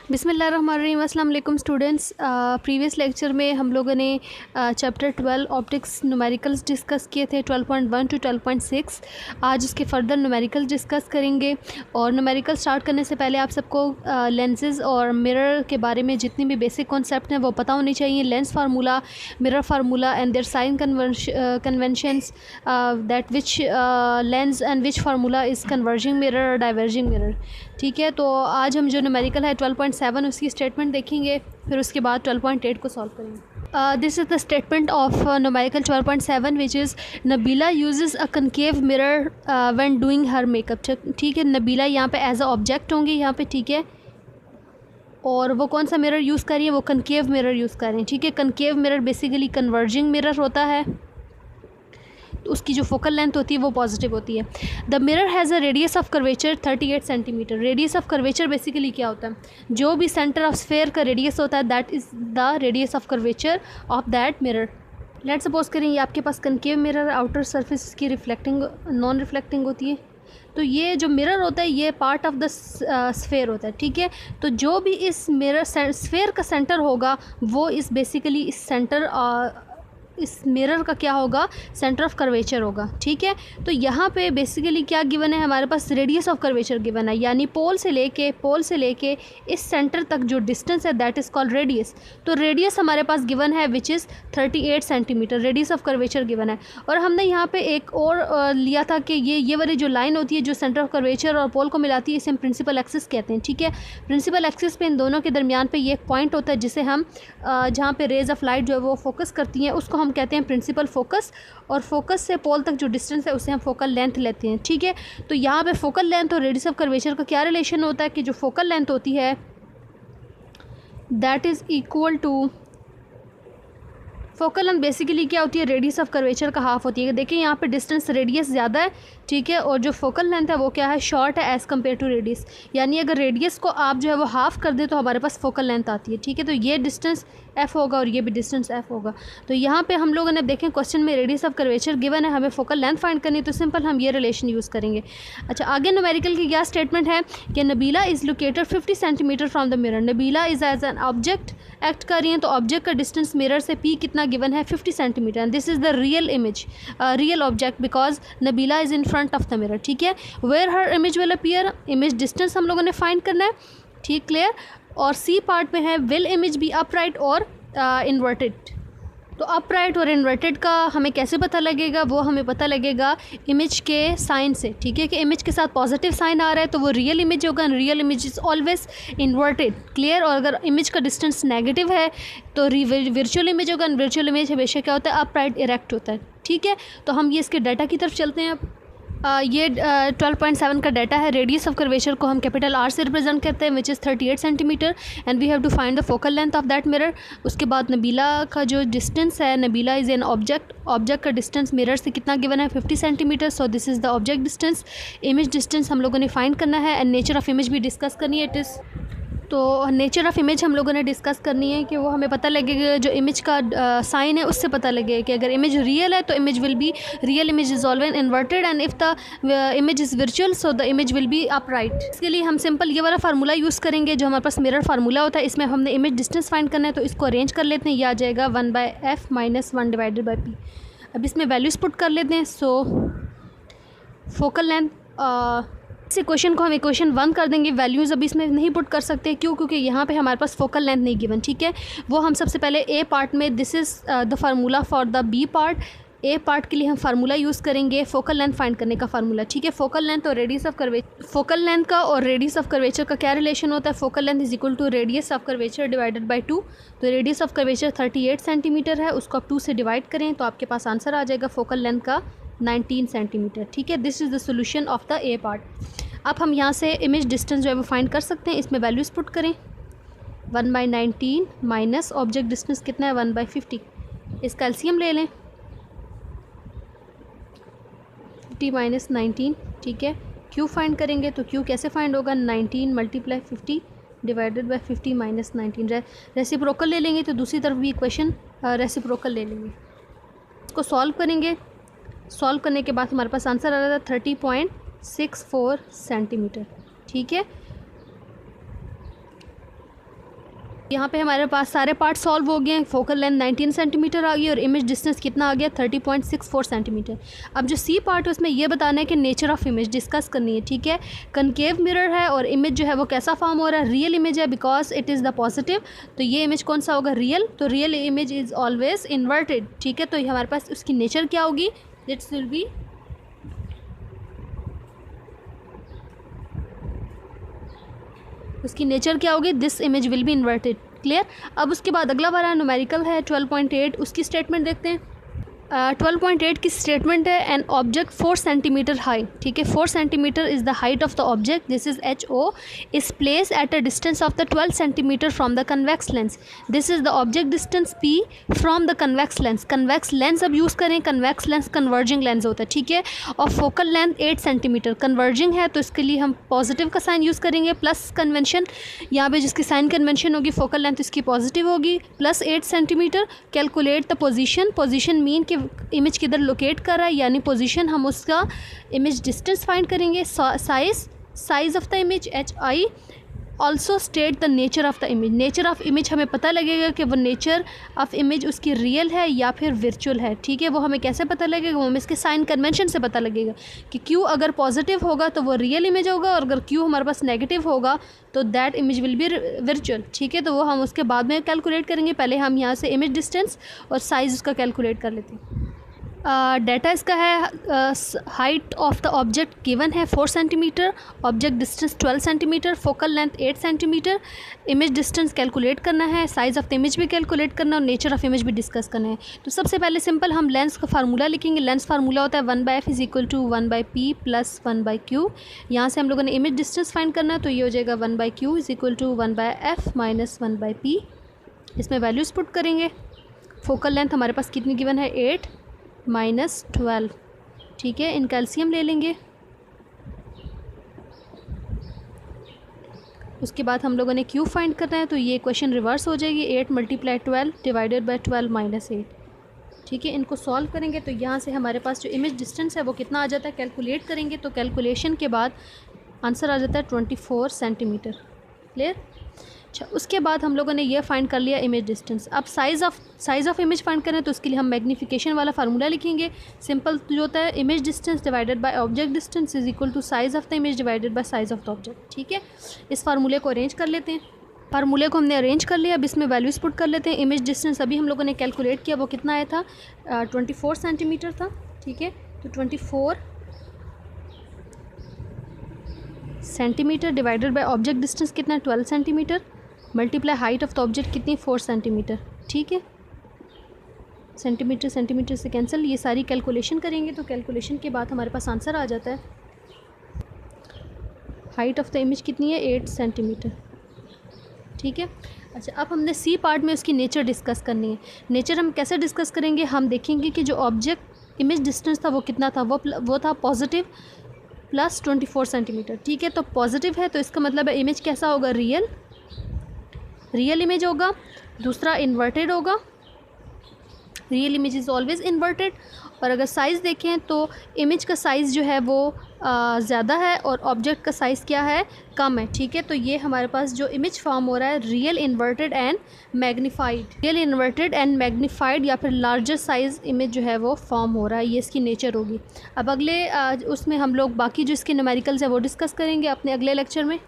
बिस्मिल्लाहिर्रहमानिर्रहीम। अस्सलाम वालेकुम स्टूडेंट्स। प्रीवियस लेक्चर में हम लोगों ने चैप्टर 12 ऑप्टिक्स न्यूमेरिकल्स डिस्कस किए थे 12.1 टू 12.6। आज उसके फर्दर न्यूमेरिकल्स डिस्कस करेंगे। और न्यूमेरिकल स्टार्ट करने से पहले आप सबको लेंसेज और मिरर के बारे में जितनी भी बेसिक कॉन्सेप्ट हैं वो पता होनी चाहिए। Lens formula, mirror formula and their sign conventions, that which lens and which formula is converging mirror और डाइवर्जिंग मिरर। ठीक है, तो आज हम जो न्यूमेरिकल है 12.7 उसकी स्टेटमेंट देखेंगे, फिर उसके बाद 12.8 को सॉल्व करेंगे। This is the statement of numerical 12.7 which is Nabila uses a concave mirror when doing her makeup. ठीक है, नबीला यहाँ पे एज अ ऑब्जेक्ट होंगे यहाँ पे, ठीक है। और वो कौन सा मिरर यूज़ कर रही है, वो कनकेव मिरर यूज़ कर रहे हैं। ठीक है, concave mirror basically converging mirror होता है, उसकी जो फोकल लेंथ होती है वो पॉजिटिव होती है। The mirror has a radius of curvature 38 centimetre. Radius of curvature basically क्या होता है, जो भी सेंटर ऑफ स्फेयर का रेडियस होता है that is the radius of curvature of that mirror. Let's suppose करें ये आपके पास कनकेव मिरर, आउटर सरफेस की रिफ्लेक्टिंग नॉन रिफ्लेक्टिंग होती है। तो ये जो मिरर होता है ये पार्ट ऑफ द स्फेयर होता है। ठीक है, तो जो भी इस मिरर स्फेयर का सेंटर होगा वो इस बेसिकली इस सेंटर इस मिरर का क्या होगा, सेंटर ऑफ कर्वेचर होगा। ठीक है, तो यहाँ पे बेसिकली क्या गिवन है, हमारे पास रेडियस ऑफ कर्वेचर गिवन है, यानी पोल से लेके इस सेंटर तक जो डिस्टेंस है दैट इज़ कॉल्ड रेडियस। तो रेडियस हमारे पास गिवन है विच is 38 centimetre, radius of curvature given है। और हमने यहाँ पे एक और लिया था कि ये वाली जो लाइन होती है जो सेंटर ऑफ कर्वेचर और पोल को मिलाती है, इसे हम प्रिंसिपल एक्सिस कहते हैं। ठीक है, प्रिंसिपल एक्सिस पे इन दोनों के दरमियान पे ये एक पॉइंट होता है जिसे हम जहाँ पे रेज ऑफ लाइट जो है वो फोकस करती हैं उसको हम कहते हैं प्रिंसिपल फोकस। और फोकस से पोल तक जो डिस्टेंस है उसे हम फोकल लेंथ लेते हैं। ठीक है, तो यहाँ पे फोकल लेंथ और रेडियस ऑफ कर्वेचर का क्या रिलेशन होता है कि जो फोकल लेंथ होती है that is equal to focal length basically क्या होती है, रेडियस ऑफ कर्वेचर का हाफ होती है। देखिए यहाँ पे डिस्टेंस रेडियस ज़्यादा है, ठीक है, और जो फोकल लेंथ है वो क्या है, शॉर्ट है एज़ कम्पेयर टू रेडियस। यानी अगर रेडियस को आप जो है वो हाफ कर दे तो हमारे पास फोकल लेंथ आती है। ठीक है, तो ये डिस्टेंस एफ होगा और ये भी डिस्टेंस एफ होगा। तो यहाँ पे हम लोगों ने देखें क्वेश्चन में रेडियस ऑफ कर्वेचर गिवन है, हमें फोकल लेंथ फाइंड करनी है, तो सिंपल हम ये रिलेशन यूज़ करेंगे। अच्छा, आगे न्यूमेरिकल की क्या स्टेटमेंट है कि Nabila is located 50 centimetre from the mirror. Nabila is as an object act कर रही हैं, तो ऑब्जेक्ट का डिस्टेंस मिरर से पी कितना गिवन है, 50 centimetre. And this is the real image, real object because Nabila is in front of the mirror. ठीक है, where her image will appear, image distance हम लोगों ने फाइंड करना है। ठीक, क्लियर। और सी पार्ट में है विल इमेज बी अपराइट और इन्वर्टेड। तो अपराइट और इन्वर्टेड का हमें कैसे पता लगेगा, वो हमें पता लगेगा इमेज के साइन से। ठीक है, कि इमेज के साथ पॉजिटिव साइन आ रहा है तो वो रियल इमेज होगा, real image is always inverted. Clear. और अगर इमेज का डिस्टेंस नेगेटिव है तो वर्चुअल इमेज होगा, वर्चुअल इमेज हमेशा क्या होता है, अपराइट इरेक्ट होता है। ठीक है, तो हम ये इसके डाटा की तरफ चलते हैं। ये 12.7 का डाटा है। रेडियस ऑफ कर्वेचर को हम कैपिटल आर से रिप्रेजेंट करते हैं which is 38 centimetre and we have to find the focal length of that mirror. उसके बाद नबीला का जो डिस्टेंस है, Nabila is an object, object का डिस्टेंस मिरर से कितना गिवन है, 50 centimetre. So this is the object distance. Image distance हम लोगों ने फाइंड करना है एंड नेचर ऑफ इमेज भी डिस्कस करनी है। इट इज़ तो नेचर ऑफ इमेज हम लोगों ने डिस्कस करनी है कि वो हमें पता लगेगा जो इमेज का साइन है उससे पता लगेगा कि अगर इमेज रियल है तो image will be real image is always inverted and if the image is virtual so the image will be upright. इसके लिए हम सिंपल ये वाला फार्मूला यूज़ करेंगे जो हमारे पास मिरर फार्मूला होता है। इसमें हमने इमेज डिस्टेंस फाइंड करना है तो इसको अरेंज कर लेते हैं। यह आ जाएगा 1/f - 1 डिवाइडेड बाई पी। अब इसमें वैल्यूज़ पुट कर लेते हैं। सो फोकल लेंथ, इस इक्वेशन को हम इक्वेशन 1 कर देंगे। वैल्यूज़ अभी इसमें नहीं पुट कर सकते क्यों, क्योंकि यहाँ पे हमारे पास फोकल लेंथ नहीं गिवन। ठीक है, वो हम सबसे पहले ए पार्ट में, this is the formula for the B part. A part के लिए हम फार्मूला यूज़ करेंगे फोकल लेंथ फाइंड करने का फार्मूला। ठीक है, फोकल लेंथ और radius of curvature, focal length का और रेडियस ऑफ कर्वेचर का क्या रिलेशन होता है, focal length is equal to radius of curvature divided by 2। तो रेडियस ऑफ कर्वेचर 38 सेंटीमीटर है, उसको आप 2 से डिवाइड करें तो आपके पास आंसर आ जाएगा फोकल लेंथ का 19 सेंटीमीटर। ठीक है, this is the solution of the A part. अब हम यहाँ से इमेज डिस्टेंस जो है वो फाइंड कर सकते हैं। इसमें वैल्यूज़ पुट करें, 1/19 माइनस ऑब्जेक्ट डिस्टेंस कितना है, 1/50। इसका एलसीएम ले लें, 50 - 19। ठीक है, क्यू फाइंड करेंगे तो क्यू कैसे फाइंड होगा, 19 × 50 डिवाइडेड बाई 50 - 19। रेसिप्रोकल ले लेंगे तो दूसरी तरफ भी इक्वेशन रेसिप्रोकल ले लेंगे। इसको सॉल्व करेंगे, सॉल्व करने के बाद हमारे पास आंसर आ रहा था 30.64 सेंटीमीटर। ठीक है, यहाँ पे हमारे पास सारे पार्ट सॉल्व हो गए हैं। फोकल लेंथ 19 सेंटीमीटर आ गई और इमेज डिस्टेंस कितना आ गया 30.64 सेंटीमीटर। अब जो सी पार्ट है उसमें ये बताना है कि नेचर ऑफ इमेज डिस्कस करनी है, ठीक है। कनकेव मिरर है और इमेज जो है वो कैसा फॉर्म हो रहा है, रियल इमेज है because it is the positive, तो ये इमेज कौन सा होगा, रियल। तो real image is always inverted, ठीक है। तो हमारे पास उसकी नेचर क्या होगी, इट्स विल बी उसकी नेचर क्या होगी, this image will be inverted. Clear. अब उसके बाद अगला वाला न्यूमेरिकल है 12.8, उसकी स्टेटमेंट देखते हैं। 12.8 की स्टेटमेंट है एन ऑब्जेक्ट 4 सेंटीमीटर हाई, ठीक है। 4 centimetre is the height of the object, this is HO, is place at a distance of the 12 centimetre from the convex lens, this is the object distance P from the convex lens. Convex lens अब use करें, convex lens converging lens होता है, ठीक है। और focal length 8 centimetre, converging है तो इसके लिए हम पॉजिटिव का साइन यूज़ करेंगे, प्लस कन्वेंशन यहाँ पे जिसकी साइन कन्वेंशन होगी फोकल लेंथ इसकी पॉजिटिव होगी, plus 8 centimetre. Calculate the position, position mean कि इमेज किधर लोकेट कर रहा है, यानी पोजीशन हम उसका इमेज डिस्टेंस फाइंड करेंगे। Size of the image HI, also state the nature of the image, nature of image हमें पता लगेगा कि वो नेचर ऑफ इमेज उसकी रियल है या फिर वर्चुअल है, ठीक है। वो हमें कैसे पता लगेगा, वो हमें इसके साइन कन्वेंशन से पता लगेगा कि Q अगर पॉजिटिव होगा तो वो रियल इमेज होगा और अगर Q हमारे पास नेगेटिव होगा तो that image will be virtual, ठीक है। तो वो हम उसके बाद में कैलकुलेट करेंगे, पहले हम यहाँ से इमेज डिस्टेंस और साइज़ उसका कैलकुलेट कर लेते हैं। डाटा इसका है, height of the object given है 4 centimetre, object distance 12 centimetre, focal length 8 centimetre, image distance calculate करना है, साइज़ ऑफ द इमेज भी कैलकुलेट करना है और नेचर ऑफ इमेज भी डिस्कस करना है। तो सबसे पहले सिंपल हम लेंस का फार्मूला लिखेंगे। लेंस फार्मूला होता है 1/f is equal to 1/p plus 1/q। यहाँ से हम लोगों ने इमेज डिस्टेंस फाइंड करना है तो ये हो जाएगा 1/q is equal to 1/f minus 1/p। इसमें वैल्यूज़ पुट करेंगे। फोकल लेंथ हमारे पास कितनी गिवन है, 8 माइनस 12, ठीक है। इनका एलसीएम ले लेंगे। उसके बाद हम लोगों ने Q फाइंड करना है तो ये क्वेश्चन रिवर्स हो जाएगी, 8 × 12 डिवाइडेड बाय 12 माइनस 8, ठीक है। इनको सॉल्व करेंगे तो यहाँ से हमारे पास जो इमेज डिस्टेंस है वो कितना आ जाता है, कैलकुलेट करेंगे तो कैलकुलेशन के बाद आंसर आ जाता है 24 सेंटीमीटर। क्लियर। अच्छा, उसके बाद हम लोगों ने ये फाइंड कर लिया इमेज डिस्टेंस। अब साइज़ ऑफ इमेज फाइंड करें तो उसके लिए हम मैग्नीफिकेशन वाला फार्मूला लिखेंगे। सिंपल जो होता है image distance divided by object distance is equal to size of the image divided by size of the object, ठीक है। इस फार्मूले को अरेंज कर लेते हैं। फार्मूले को हमने अरेंज कर लिया, अब इसमें वैल्यूज़ पुट कर लेते हैं। इमेज डिस्टेंस अभी हम लोगों ने कैलकुलेट किया, वो कितना आया था, 24 सेंटीमीटर था, ठीक है। तो 24 centimetre divided by object distance कितना है, 12 centimetre, multiply height of the object कितनी, 4 सेंटीमीटर, ठीक है। सेंटीमीटर सेंटीमीटर से कैंसिल, ये सारी कैलकुलेशन करेंगे तो कैलकुलेशन के बाद हमारे पास आंसर आ जाता है। हाइट ऑफ द इमेज कितनी है, 8 सेंटीमीटर, ठीक है। अच्छा, अब हमने सी पार्ट में उसकी नेचर डिस्कस करनी है। नेचर हम कैसे डिस्कस करेंगे, हम देखेंगे कि जो ऑब्जेक्ट इमेज डिस्टेंस था वो कितना था, वो था पॉजिटिव प्लस 24 सेंटीमीटर, ठीक है। तो पॉजिटिव है तो इसका मतलब है इमेज कैसा होगा, रियल इमेज होगा। दूसरा इन्वर्टेड होगा, real image is always inverted. और अगर साइज़ देखें तो इमेज का साइज़ जो है वो ज़्यादा है और ऑब्जेक्ट का साइज़ क्या है, कम है, ठीक है। तो ये हमारे पास जो इमेज फॉर्म हो रहा है रियल इन्वर्टेड एंड मैग्नीफाइड या फिर लार्जर साइज़ इमेज जो है वो फॉर्म हो रहा है, ये इसकी नेचर होगी। अब अगले उसमें हम लोग बाकी जो इसके न्यूमेरिकल्स है वो डिस्कस करेंगे अपने अगले लेक्चर में।